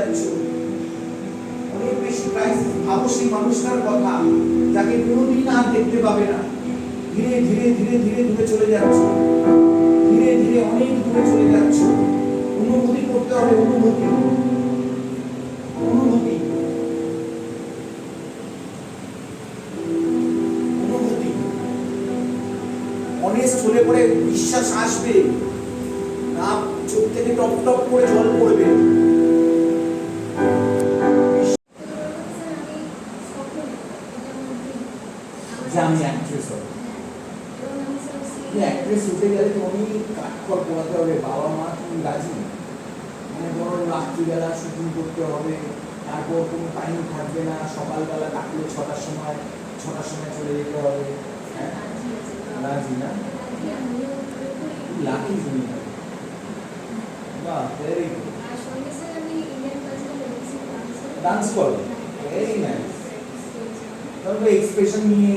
যাচ্ছ, অনেক বেশি ক্রাইসিস। ভাবো সেই মানুষটার কথা যাকে কোনোদিন আর দেখতে পাবে না। ধীরে ধীরে ধীরে ধীরে দূরে চলে যাচ্ছ, ধীরে ধীরে অনেক দূরে চলে যাচ্ছ। অনুভূতি করতে হবে, অনুভূতি, অনুভূতি, অনুভূতি। অনেস্ট হলে পরে বিশ্বাস আসবে না, চোখ থেকে টপ টপ করে জল পড়বে। আমি অ্যাক্ট্রেস হব। অ্যাক্ট্রেস হতে গেলে তো অনেক কাঠখড় পোড়াতে হবে, বাবা মা তুমি রাজি। মানে ধরো রাত্রিবেলা শুটিং করতে হবে, তারপর কোনো টাইম থাকবে না, সকালবেলা ডাকলে 6টার সময় চলে যেতে হবে। হ্যাঁ রাজি না? লাকি তুমি। বাহ, ভেরি গুড। ডান্স করো, ভেরি নাইস। তাহলে এক্সপ্রেশন নিয়ে